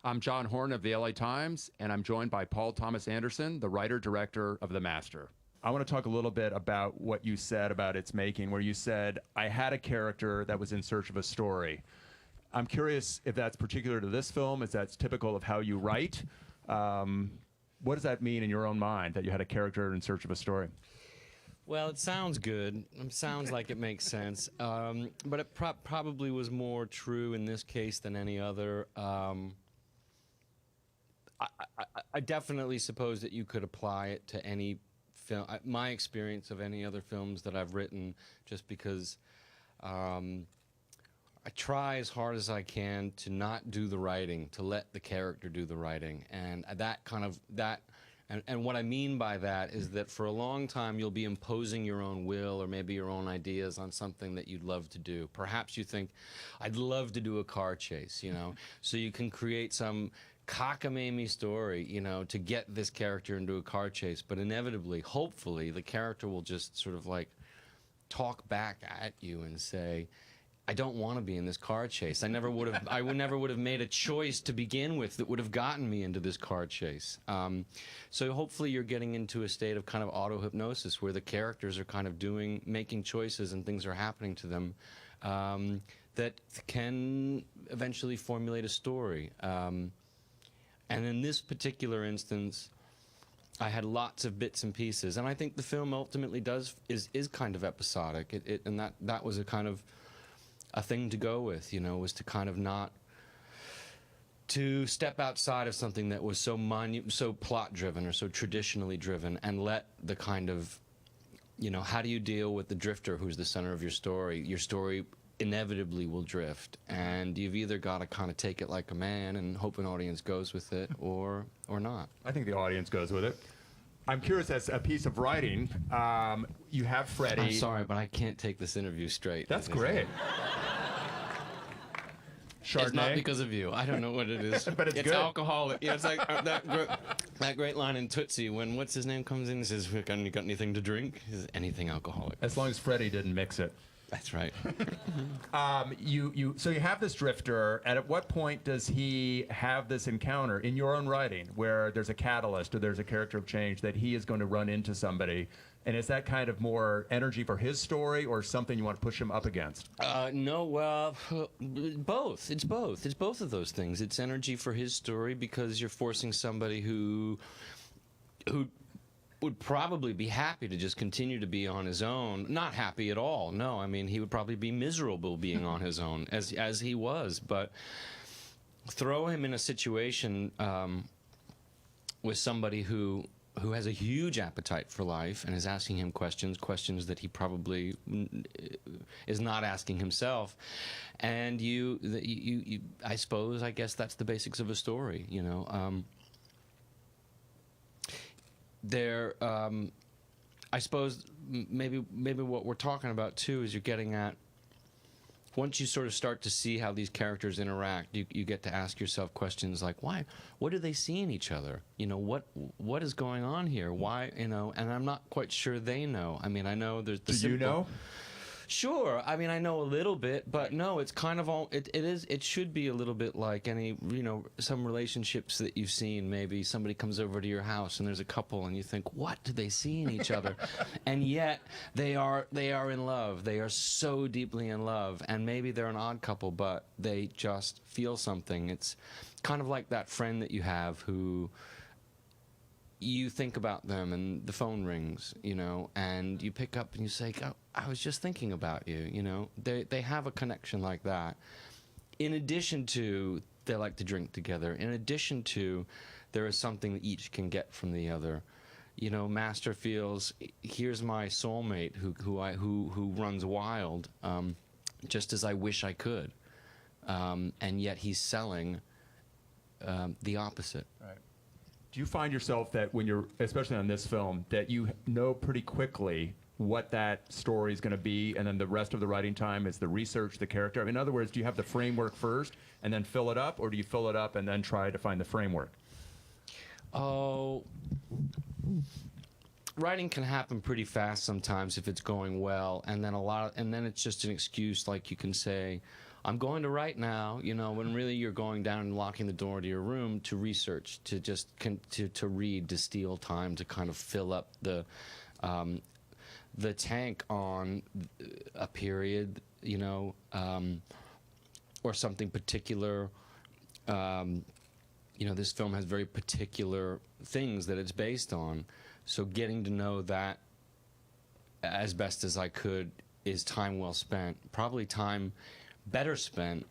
I'm John Horn of the LA Times, and I'm joined by Paul Thomas Anderson, the writer-director of The Master. I want to talk a little bit about what you said about its making, where you said, I had a character that was in search of a story. I'm curious if that's particular to this film, if that's typical of how you write. What does that mean in your own mind, that you had a character in search of a story? Well, it sounds good. It sounds like it makes sense. But it probably was more true in this case than any other. I definitely suppose that you could apply it to any film. My experience of any other films that I've written, just because I try as hard as I can to not do the writing, to let the character do the writing. And and what I mean by that is that for a long time you'll be imposing your own will or maybe your own ideas on something that you'd love to do. Perhaps you think, I'd love to do a car chase, you know, so you can create some cockamamie story, you know, to get this character into a car chase. But inevitably, hopefully, the character will just sort of like talk back at you and say, I don't want to be in this car chase. I never would have made a choice to begin with that would have gotten me into this car chase. So hopefully you're getting into a state of kind of auto-hypnosis where the characters are kind of making choices and things are happening to them that can eventually formulate a story. And in this particular instance, I had lots of bits and pieces, and I think the film ultimately is kind of episodic. And that was a kind of a thing to go with, you know, was to kind of not to step outside of something that was so plot driven or so traditionally driven, and let the kind of, you know, how do you deal with the drifter who's the center of your story? Your story inevitably will drift, and you've either got to kind of take it like a man and hope an audience goes with it, or not. I think the audience goes with it. I'm curious, as a piece of writing, you have Freddie. I'm sorry, but I can't take this interview straight. That's great. Chardonnay? It's not because of you. I don't know what it is. But it's good. Alcoholic. Yeah, it's like that great line in Tootsie when what's his name comes in and says, "You got anything to drink?" He says, "Anything alcoholic." As long as Freddie didn't mix it. That's right. So you have this drifter, and at what point does he have this encounter in your own writing where there's a catalyst or there's a character of change that he is going to run into somebody? And is that kind of more energy for his story or something you want to push him up against? No, well, both. It's both. It's both of those things. It's energy for his story because you're forcing somebody who would probably be happy to just continue to be on his own. Not happy at all. No, I mean, he would probably be miserable being on his own, as he was. But throw him in a situation with somebody who has a huge appetite for life and is asking him questions that he probably is not asking himself. And I guess that's the basics of a story, you know. I suppose maybe what we're talking about too is you're getting at, once you sort of start to see how these characters interact, you get to ask yourself questions like, why? What do they see in each other? You know, what is going on here? Why? You know, and I'm not quite sure they know. I mean, I know there's the you know? Sure. I mean, I know a little bit, but no, it's kind of all. It should be a little bit like any, you know, some relationships that you've seen. Maybe somebody comes over to your house and there's a couple, and you think, what do they see in each other? And yet they are in love. They are so deeply in love, and maybe they're an odd couple, but they just feel something. It's kind of like that friend that you have who you think about them and the phone rings, you know, and you pick up and you say, oh, I was just thinking about you, you know. They have a connection like that. In addition to, they like to drink together. In addition to, there is something that each can get from the other. You know, Master feels, here's my soulmate who runs wild, just as I wish I could. And yet he's selling the opposite. Right. Do you find yourself that when you're, especially on this film, that you know pretty quickly what that story is going to be, and then the rest of the writing time is the research, the character? I mean, in other words, do you have the framework first and then fill it up, or do you fill it up and then try to find the framework? Oh, writing can happen pretty fast sometimes if it's going well, and then it's just an excuse, like you can say, I'm going to write now, you know, when really you're going down and locking the door to your room to research, to just to read, to steal time, to kind of fill up the tank on a period, you know, or something particular. You know, this film has very particular things that it's based on. So getting to know that as best as I could is time well spent. Probably time better spent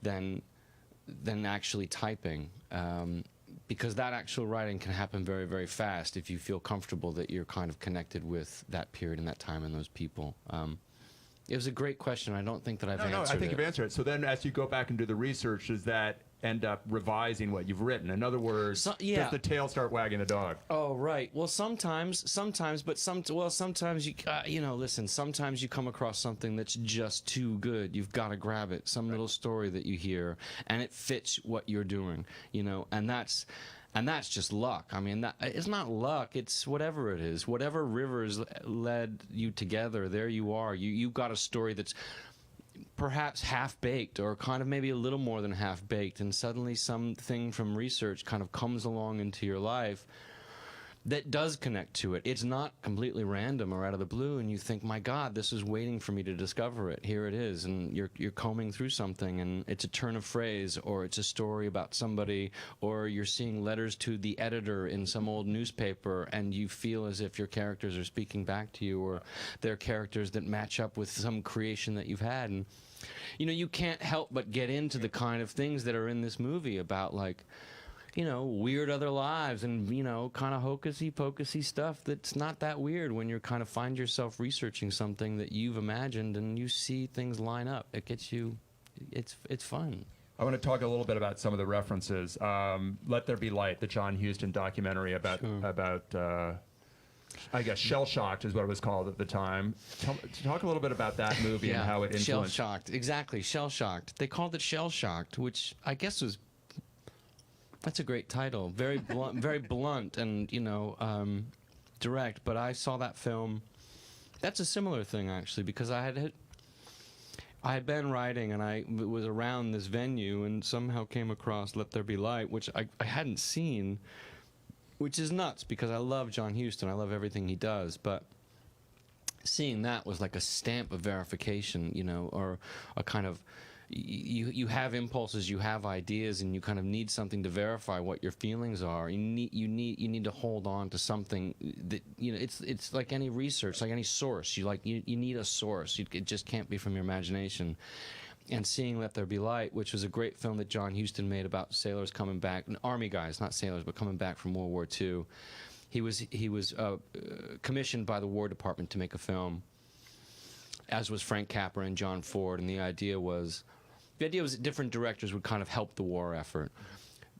than actually typing. Because that actual writing can happen very, very fast if you feel comfortable that you're kind of connected with that period and that time and those people. It was a great question. I don't think that I've answered it. No, I think you've answered it. So then as you go back and do the research, does that end up revising what you've written? In other words, does the tail start wagging the dog? Oh, right. Well, sometimes, but sometimes you know, listen, sometimes you come across something that's just too good. You've got to grab it. Some little story that you hear, and it fits what you're doing, you know, and that's just luck. I mean, it's not luck. It's whatever it is. Whatever rivers led you together, there you are. You've got a story that's perhaps half-baked, or kind of maybe a little more than half-baked, and suddenly something from research kind of comes along into your life that does connect to it. It's not completely random or out of the blue, and you think, my God, this is waiting for me to discover it. Here it is, and you're combing through something, and it's a turn of phrase, or it's a story about somebody, or you're seeing letters to the editor in some old newspaper, and you feel as if your characters are speaking back to you, or they're characters that match up with some creation that you've had. And you know, you can't help but get into the kind of things that are in this movie about, like, you know, weird other lives and, you know, kind of hocusy-pocusy stuff that's not that weird when you kind of find yourself researching something that you've imagined and you see things line up. It gets you, it's fun. I want to talk a little bit about some of the references. Let There Be Light, the John Huston documentary about I guess Shell-Shocked is what it was called at the time. Talk a little bit about that movie and how it influenced. Shell-Shocked, exactly, Shell-Shocked. They called it Shell-Shocked, which I guess was, that's a great title. Very blunt, very blunt, and you know, direct. But I saw that film. That's a similar thing actually, because I had been writing, and I was around this venue, and somehow came across Let There Be Light, which I hadn't seen, which is nuts because I love John Huston. I love everything he does, but seeing that was like a stamp of verification, you know, or a kind of. You have impulses, you have ideas, and you kind of need something to verify what your feelings are. You need to hold on to something that, you know, it's like any research, like any source. You need a source. It just can't be from your imagination. And seeing Let There Be Light, which was a great film that John Huston made about sailors coming back, army guys, not sailors, but coming back from World War II. He was commissioned by the War Department to make a film, as was Frank Capra and John Ford, and the idea was that different directors would kind of help the war effort.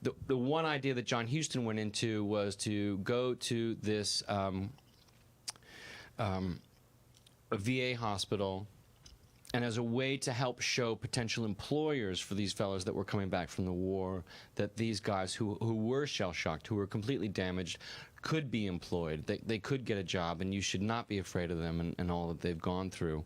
The one idea that John Huston went into was to go to this a VA hospital, and as a way to help show potential employers for these fellows that were coming back from the war, that these guys who were shell-shocked, who were completely damaged, could be employed. They could get a job, and you should not be afraid of them and all that they've gone through.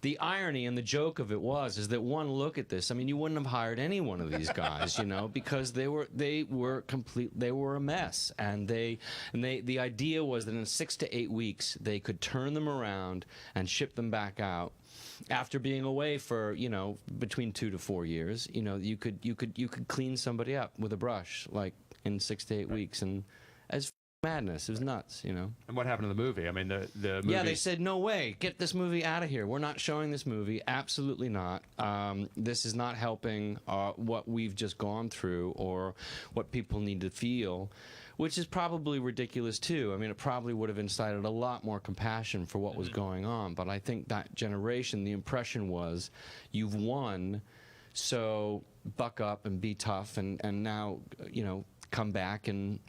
The irony and the joke of it is that one look at this, I mean, you wouldn't have hired any one of these guys, you know, because they were a mess, and the idea was that in 6 to 8 weeks they could turn them around and ship them back out after being away for, you know, between 2 to 4 years. You know, you could clean somebody up with a brush, like, in 6 to 8 weeks, and as madness. It was nuts, you know. And what happened to the movie? I mean, the movie... Yeah, they said, no way, get this movie out of here. We're not showing this movie. Absolutely not. This is not helping what we've just gone through or what people need to feel, which is probably ridiculous, too. I mean, it probably would have incited a lot more compassion for what was going on. But I think that generation, the impression was, you've won, so buck up and be tough, and now, you know, come back and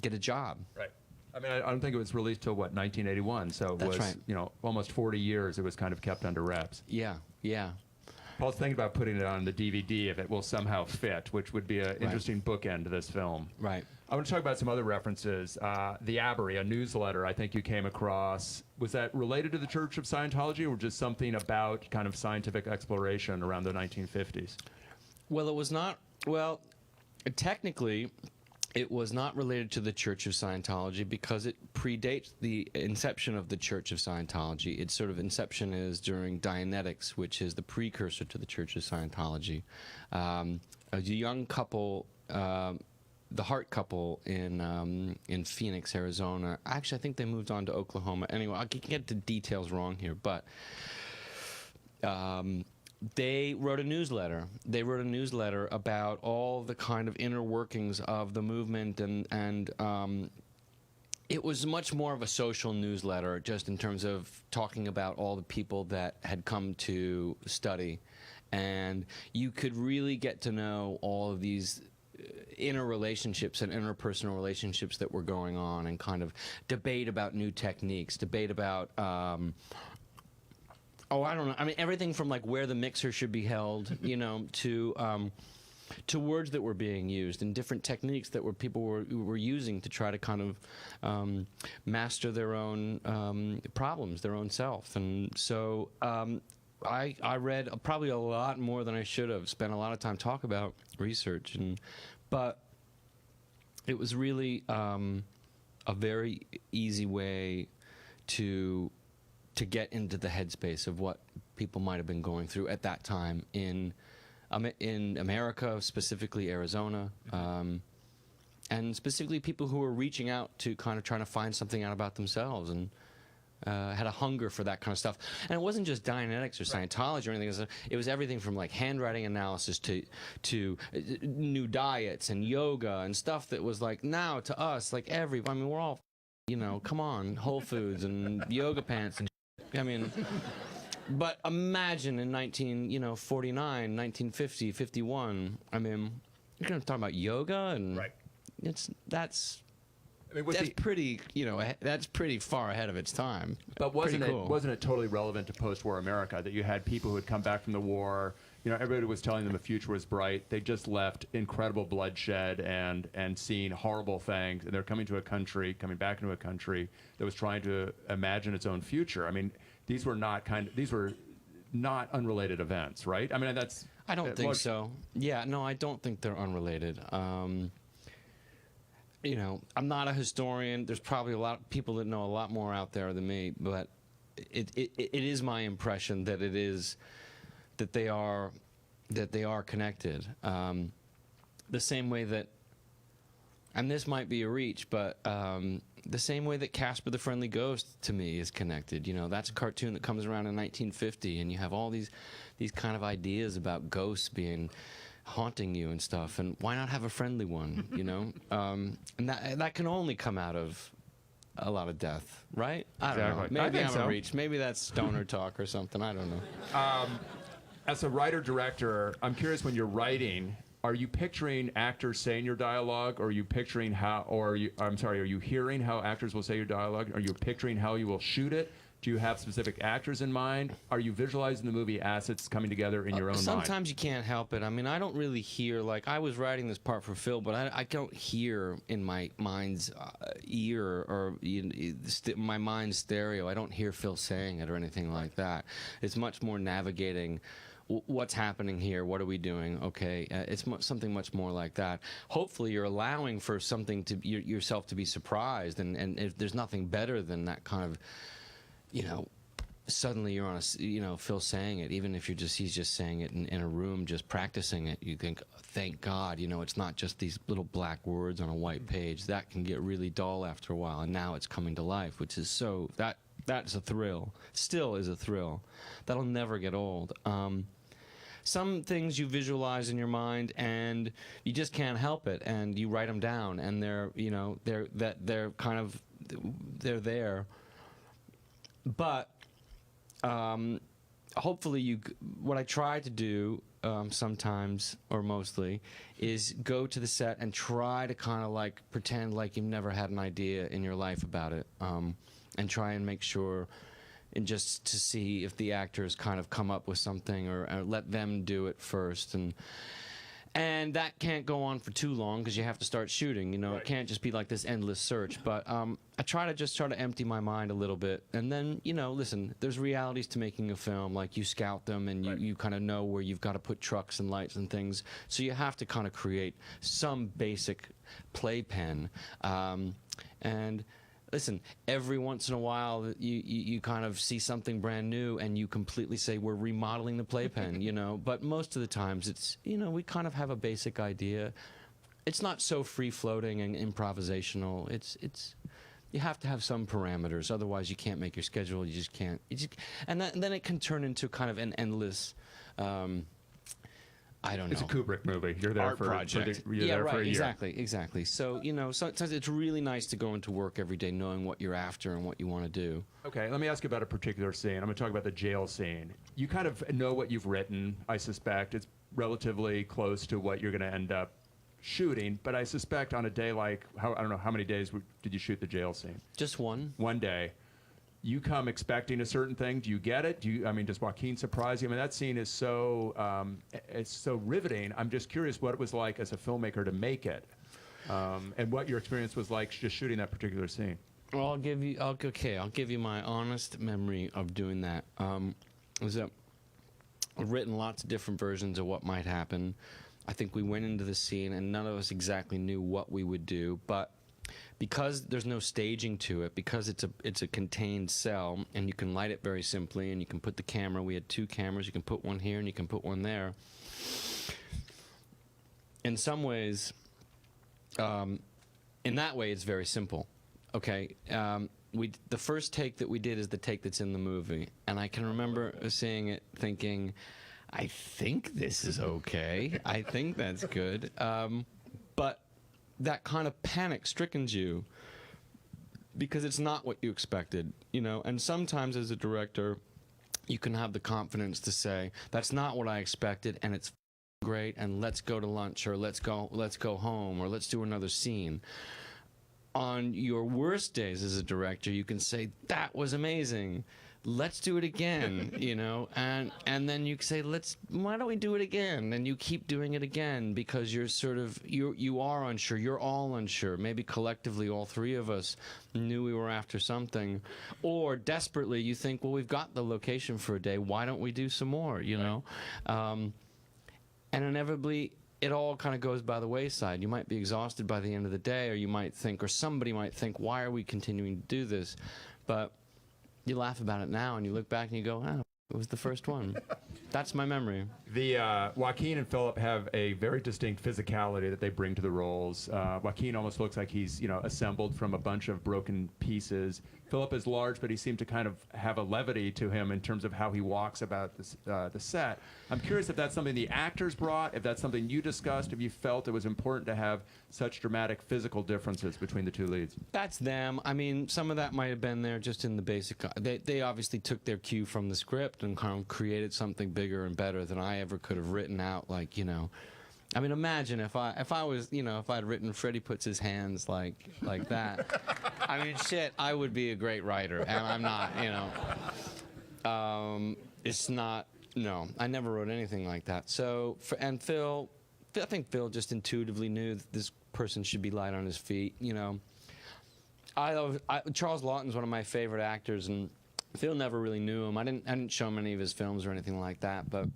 get a job. Right. I mean, I don't think it was released till, what, 1981, so it was, right. You know, almost 40 years it was kind of kept under wraps. Yeah, yeah. Paul's thinking about putting it on the DVD if it will somehow fit, which would be an interesting bookend to this film. Right. I want to talk about some other references. The Abbey, a newsletter I think you came across. Was that related to the Church of Scientology or just something about kind of scientific exploration around the 1950s? Well, it was not. Well, technically, it was not related to the Church of Scientology because it predates the inception of the Church of Scientology. Its sort of inception is during Dianetics, which is the precursor to the Church of Scientology. A young couple, the Hart couple in Phoenix, Arizona. Actually, I think they moved on to Oklahoma. Anyway, I can get the details wrong here, but they wrote a newsletter. They wrote a newsletter about all the kind of inner workings of the movement, and it was much more of a social newsletter, just in terms of talking about all the people that had come to study, and you could really get to know all of these inner relationships and interpersonal relationships that were going on, and kind of debate about new techniques, debate about I don't know. I mean, everything from like where the mixer should be held, you know, to words that were being used and different techniques that people were using to try to kind of master their own problems, their own self. And so I read probably a lot more than I should have. Spent a lot of time talking about research, but it was really a very easy way to get into the headspace of what people might have been going through at that time in America, specifically Arizona, and specifically people who were reaching out to kind of trying to find something out about themselves, and had a hunger for that kind of stuff. And it wasn't just Dianetics or Scientology or anything. It was everything from like handwriting analysis to new diets and yoga and stuff that was like, now to us, like I mean, we're all, you know, come on, Whole Foods and yoga pants and I mean, but imagine in 1949, 1950, 51. I mean, you're going to talk about yoga, and that's pretty, that's pretty far ahead of its time. But wasn't it totally relevant to post-war America that you had people who had come back from the war? You know, everybody was telling them the future was bright. They just left incredible bloodshed and seen horrible things, and they're coming back into a country that was trying to imagine its own future. I mean, these were not unrelated events, right? I mean, I don't think so. Yeah, no, I don't think they're unrelated. You know, I'm not a historian. There's probably a lot of people that know a lot more out there than me, but it is my impression that they are connected. The same way that, and this might be a reach, but the same way that Casper the Friendly Ghost to me is connected. You know, that's a cartoon that comes around in 1950, and you have all these kind of ideas about ghosts being haunting you and stuff, and why not have a friendly one, you know? And that can only come out of a lot of death, right? I don't know. Maybe I'm a reach. Maybe that's stoner talk or something. I don't know. As a writer-director, I'm curious, when you're writing, are you picturing actors saying your dialogue, or are you picturing are you hearing how actors will say your dialogue? Are you picturing how you will shoot it? Do you have specific actors in mind? Are you visualizing the movie as it's coming together in your own mind? Sometimes you can't help it. I mean, I don't really hear, like, I was writing this part for Phil, but I don't hear in my mind's ear or my mind's stereo. I don't hear Phil saying it or anything like that. It's much more navigating what's happening here, what are we doing, okay? It's something much more like that. Hopefully you're allowing for something to yourself to be surprised, and if there's nothing better than that kind of, you know, suddenly you're on Phil saying it, even if he's just saying it in a room, just practicing it, you think, thank God, you know, it's not just these little black words on a white page. That can get really dull after a while, and now it's coming to life, which is that's a thrill. Still is a thrill. That'll never get old. Some things you visualize in your mind, and you just can't help it, and you write them down, and they're there. But hopefully what I try to do sometimes, or mostly, is go to the set and try to kind of like pretend like you've never had an idea in your life about it, and try and make sure, and just to see if the actors kind of come up with something, or let them do it first, And that can't go on for too long because you have to start shooting. You know, Right. it can't just be like this endless search. But I try to empty my mind a little bit, and then listen. There's realities to making a film. Like you scout them, and Right. you kind of know where you've got to put trucks and lights and things. So you have to kind of create some basic playpen, and. Listen, every once in a while you kind of see something brand new and you completely say we're remodeling the playpen, but most of the times it's, we kind of have a basic idea. It's not so free-floating and improvisational. It's you have to have some parameters, otherwise you can't make your schedule. You just can't. And then it can turn into kind of an endless I don't know. It's a Kubrick movie. You're there Art for project. you're there for a year. Exactly. So sometimes it's really nice to go into work every day knowing what you're after and what you want to do. Okay, let me ask you about a particular scene. I'm going to talk about the jail scene. You kind of know what you've written, I suspect. It's relatively close to what you're going to end up shooting, but I suspect on a day like, I don't know, how many days did you shoot the jail scene? Just one. One day. You come expecting a certain thing. Do you get it? Does Joaquin surprise you? I mean, that scene is so it's so riveting. I'm just curious what it was like as a filmmaker to make it, and what your experience was like just shooting that particular scene. Well, I'll give you my honest memory of doing that. Was that I've written lots of different versions of what might happen. I think we went into the scene and none of us exactly knew what we would do, but because there's no staging to it, because it's a contained cell, and you can light it very simply, and you can put the camera. We had 2 cameras. You can put one here, and you can put one there. In some ways, in that way, it's very simple. Okay, the first take that we did is the take that's in the movie, and I can remember seeing it, thinking, I think this is okay. I think that's good, but that kind of panic strickens you because it's not what you expected, and sometimes as a director you can have the confidence to say that's not what I expected and it's great and let's go to lunch or let's go home or let's do another scene. On your worst days as a director you can say that was amazing, let's do it again, and then you say, why don't we do it again? And you keep doing it again because you are unsure, you're all unsure. Maybe collectively all 3 of us knew we were after something, or desperately you think, well, we've got the location for a day, why don't we do some more, and inevitably it all kind of goes by the wayside. You might be exhausted by the end of the day, or you might think, or somebody might think, why are we continuing to do this? But you laugh about it now, and you look back and you go, oh, it was the first one. That's my memory. The Joaquin and Philip have a very distinct physicality that they bring to the roles. Joaquin almost looks like he's assembled from a bunch of broken pieces. Philip is large, but he seemed to kind of have a levity to him in terms of how he walks about the set. I'm curious if that's something the actors brought, if that's something you discussed, if you felt it was important to have such dramatic physical differences between the 2 leads. That's them. I mean, some of that might have been there just in the basic. They obviously took their cue from the script and kind of created something bigger and better than I ever could have written out. I mean, imagine if I was, if I'd written Freddie puts his hands like that. I mean, shit, I would be a great writer, and I'm not, it's not, no, I never wrote anything like that. So, and Phil, I think Phil just intuitively knew that this person should be light on his feet, Charles Laughton's one of my favorite actors, and Phil never really knew him. I didn't show him any of his films or anything like that, but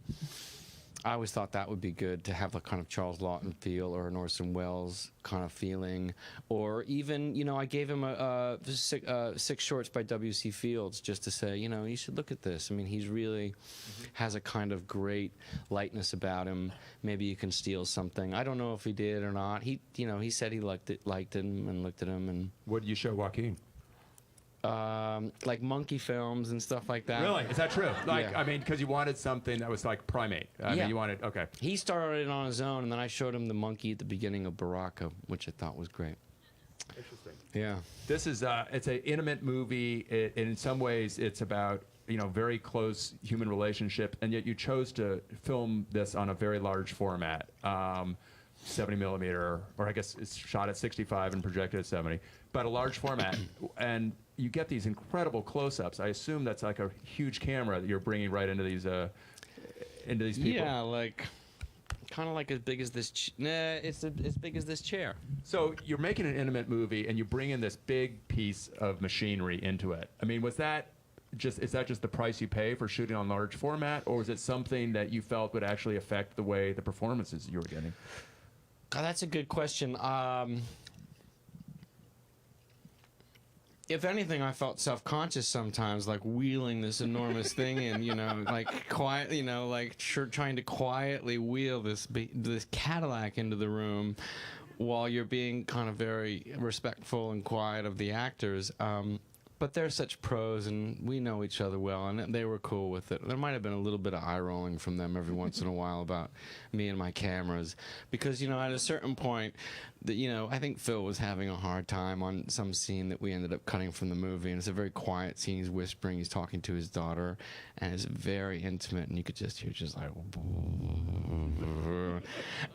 I always thought that would be good to have a kind of Charles Laughton feel or an Orson Welles kind of feeling, or even I gave him six shorts by W.C. Fields just to say you should look at this. I mean, he's really has a kind of great lightness about him. Maybe you can steal something. I don't know if he did or not. He said he liked him and looked at him. And what did you show Joaquin? Like monkey films and stuff like that. Really? Is that true? Yeah. I mean, because you wanted something that was like primate. I mean, you wanted, okay. He started it on his own, and then I showed him the monkey at the beginning of Baraka, which I thought was great. Interesting. Yeah. This is, it's an intimate movie. In some ways, it's about, very close human relationship, and yet you chose to film this on a very large format. 70 millimeter, or I guess it's shot at 65 and projected at 70, but a large format. And you get these incredible close-ups. I assume that's like a huge camera that you're bringing right into these people. Yeah, like kind of like as big as this. Nah, it's as big as this chair. So you're making an intimate movie, and you bring in this big piece of machinery into it. I mean, is that just the price you pay for shooting on large format, or is it something that you felt would actually affect the way the performances you were getting? God, that's a good question. If anything, I felt self-conscious sometimes, like wheeling this enormous thing in, like quiet, like trying to quietly wheel this Cadillac into the room while you're being kind of very respectful and quiet of the actors. But they're such pros, and we know each other well, and they were cool with it. There might have been a little bit of eye rolling from them every once in a while about me and my cameras, because at a certain point, I think Phil was having a hard time on some scene that we ended up cutting from the movie, and it's a very quiet scene. He's whispering, he's talking to his daughter, and it's very intimate, and you could just hear like,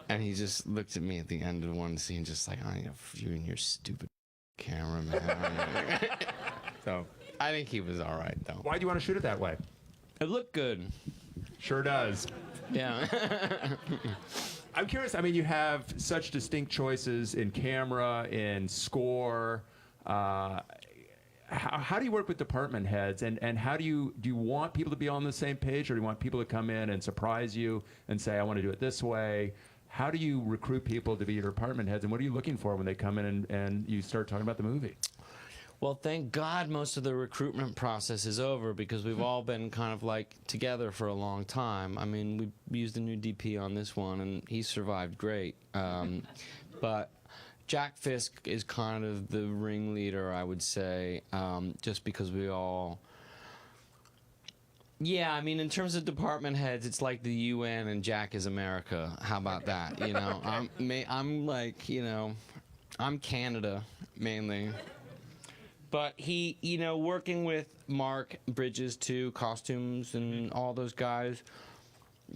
and he just looked at me at the end of one scene, just like, I have you and your stupid camera, man. So I think he was all right, though. Why do you want to shoot it that way? It looked good. Sure does. Yeah. I'm curious. I mean, you have such distinct choices in camera, in score. How do you work with department heads, and how do you want people to be on the same page, or do you want people to come in and surprise you and say, I want to do it this way? How do you recruit people to be your department heads, and what are you looking for when they come in and you start talking about the movie? Well, thank God most of the recruitment process is over, because we've all been kind of like together for a long time. I mean, we used a new DP on this one, and he survived great. But Jack Fisk is kind of the ringleader, I would say, just because we all... Yeah, I mean, in terms of department heads, it's like the UN and Jack is America. How about that? I'm like, I'm Canada, mainly. But he, working with Mark Bridges too, costumes and all those guys,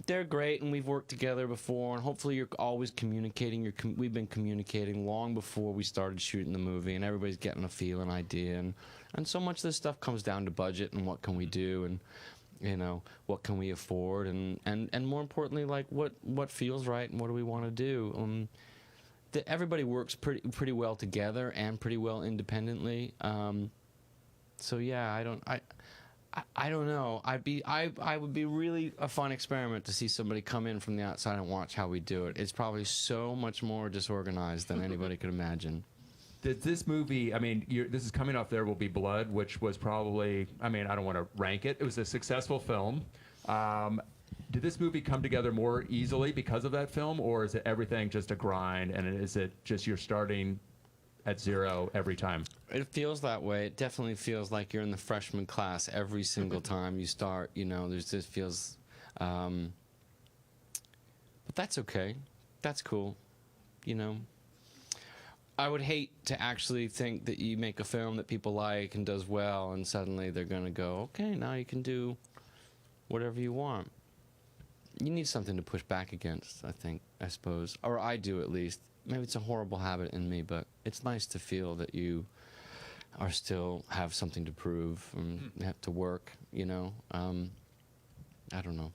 they're great, and we've worked together before, and hopefully you're always communicating. We've been communicating long before we started shooting the movie, and everybody's getting a feel, an idea, and so much of this stuff comes down to budget and what can we do, and what can we afford, and more importantly, like what feels right and what do we want to do. Everybody works pretty well together and pretty well independently. So yeah, I don't know. I would be really a fun experiment to see somebody come in from the outside and watch how we do it. It's probably so much more disorganized than anybody could imagine. Did this movie, I mean, this is coming off There Will Be Blood, which was probably, I mean, I don't want to rank it. It was a successful film. Did this movie come together more easily because of that film, or is it everything just a grind, and is it just you're starting at zero every time? It feels that way. It definitely feels like you're in the freshman class every single time you start. There's this feels, but that's okay. That's cool. I would hate to actually think that you make a film that people like and does well, and suddenly they're going to go, okay, now you can do whatever you want. You need something to push back against, I suppose. Or I do, at least. Maybe it's a horrible habit in me, but it's nice to feel that you are still have something to prove and have to work, I don't know.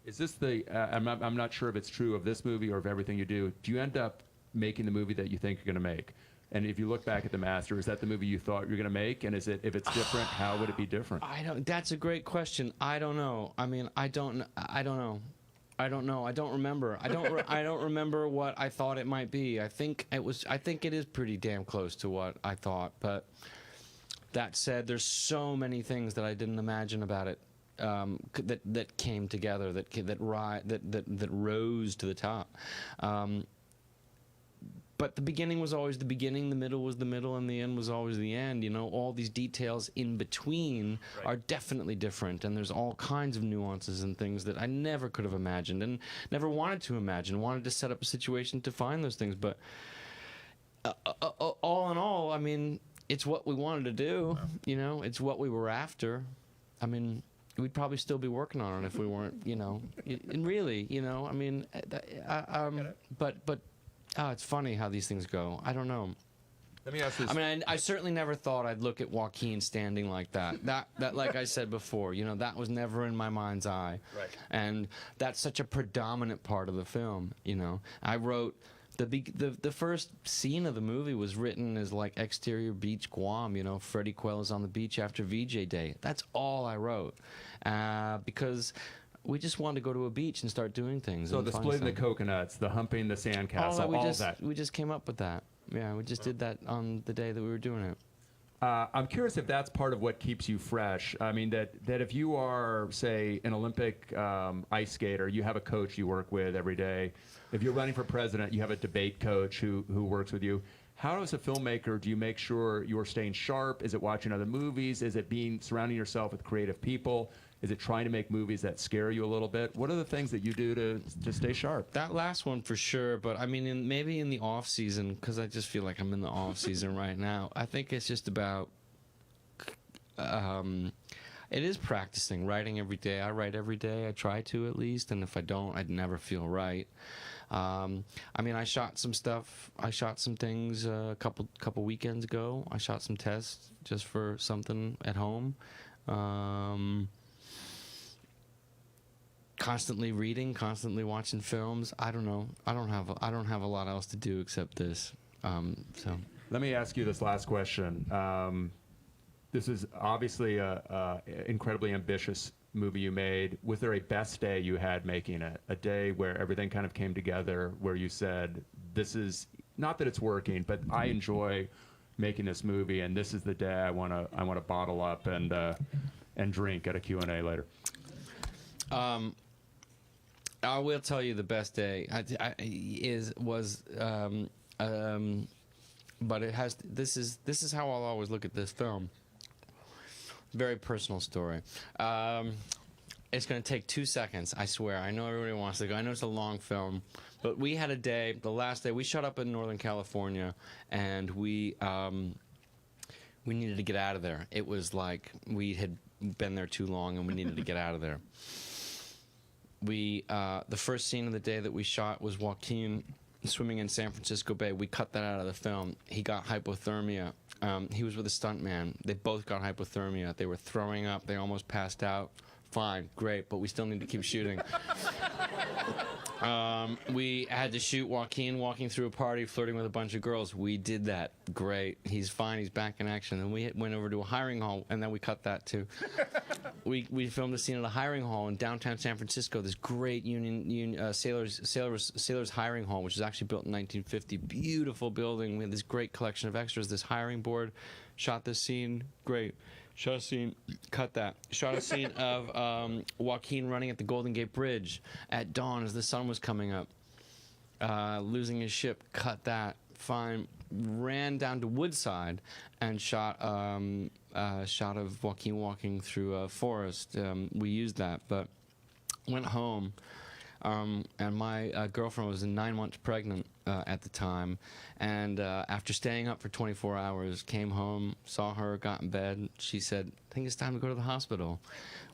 Is this I'm not sure if it's true of this movie or of everything you do. Do you end up making the movie that you think you're going to make? And if you look back at The Master, is that the movie you thought you were going to make? And if it's different, how would it be different? That's a great question. I don't know. I mean, I don't know. I don't know. I don't remember. I don't remember what I thought it might be. I think it is pretty damn close to what I thought. But that said, there's so many things that I didn't imagine about it that came together, that rose to the top. But the beginning was always the beginning, the middle was the middle, and the end was always the end. All these details in between are definitely different, and there's all kinds of nuances and things that I never could have imagined and never wanted to imagine, wanted to set up a situation to find those things. But all in all, I mean, it's what we wanted to do, it's what we were after. I mean, we'd probably still be working on it if we weren't, and really, I mean, but oh, it's funny how these things go. I don't know. Let me ask this. I mean, I certainly never thought I'd look at Joaquin standing like that. That, like I said before, you know, that was never in my mind's eye. Right. And that's such a predominant part of the film. You know, I wrote the first scene of the movie was written as like exterior beach Guam. You know, Freddie Quella's on the beach after VJ Day. That's all I wrote, because we just wanted to go to a beach and start doing things. So and the find splitting the something. coconuts, the humping the sandcastle, all that. We just came up with that. Yeah, we just did that on the day that we were doing it. I'm curious if that's part of what keeps you fresh. I mean, that if you are, say, an Olympic ice skater, you have a coach you work with every day. If you're running for president, you have a debate coach who works with you. How, as a filmmaker, do you make sure you're staying sharp? Is it watching other movies? Is it surrounding yourself with creative people? Is it trying to make movies that scare you a little bit? What are the things that you do to stay sharp? That last one for sure, but I mean, maybe in the off season, because I just feel like I'm in the off season right now. I think it's just about. It is practicing, writing every day. I write every day. I try to, at least, and if I don't, I'd never feel right. I mean, I shot some stuff. I shot some things a couple weekends ago. I shot some tests just for something at home. Constantly reading, constantly watching films. I don't know. I don't have a lot else to do except this. So Let me ask you this last question. This is obviously a incredibly ambitious movie you made. Was there a best day you had making it? A day where everything kind of came together, where you said, "This is not that it's working, but I enjoy making this movie, and this is the day I want to bottle up and drink at a Q&A later." I will tell you the best day but it has. This is how I'll always look at this film. Very personal story. It's going to take 2 seconds, I swear. I know everybody wants to go. I know it's a long film, but we had a day. The last day we shot up in Northern California, and we needed to get out of there. It was like we had been there too long, and we needed to get out of there. The first scene of the day that we shot was Joaquin swimming in San Francisco Bay. We cut that out of the film. He got hypothermia. He was with a stuntman. They both got hypothermia. They were throwing up. They almost passed out. Fine, great, but we still need to keep shooting. We had to shoot Joaquin walking through a party, flirting with a bunch of girls. We did that. Great. He's fine. He's back in action. Then we went over to a hiring hall, and then we cut that too. We filmed a scene at a hiring hall in downtown San Francisco. This great sailors hiring hall, which was actually built in 1950. Beautiful building. We had this great collection of extras. This hiring board. Shot this scene. Great. Shot a scene, cut that. Shot a scene of Joaquin running at the Golden Gate Bridge at dawn as the sun was coming up. Losing his ship, cut that. Fine. Ran down to Woodside and shot a shot of Joaquin walking through a forest. We used that, but went home. And my girlfriend was 9 months pregnant at the time, and after staying up for 24 hours, came home, saw her, got in bed. She said, "I think it's time to go to the hospital."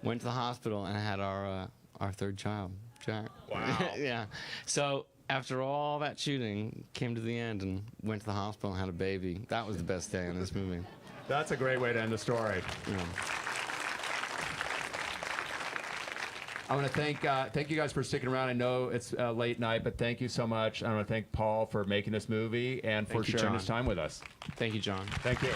Went to the hospital and had our third child, Jack. Wow. Yeah. So after all that shooting, came to the end and went to the hospital and had a baby. That was the best day in this movie. That's a great way to end the story. Yeah. I want to thank you guys for sticking around. I know it's late night, but thank you so much. I want to thank Paul for making this movie and for Thank you, sharing John. his time with us. Thank you, John. Thank you.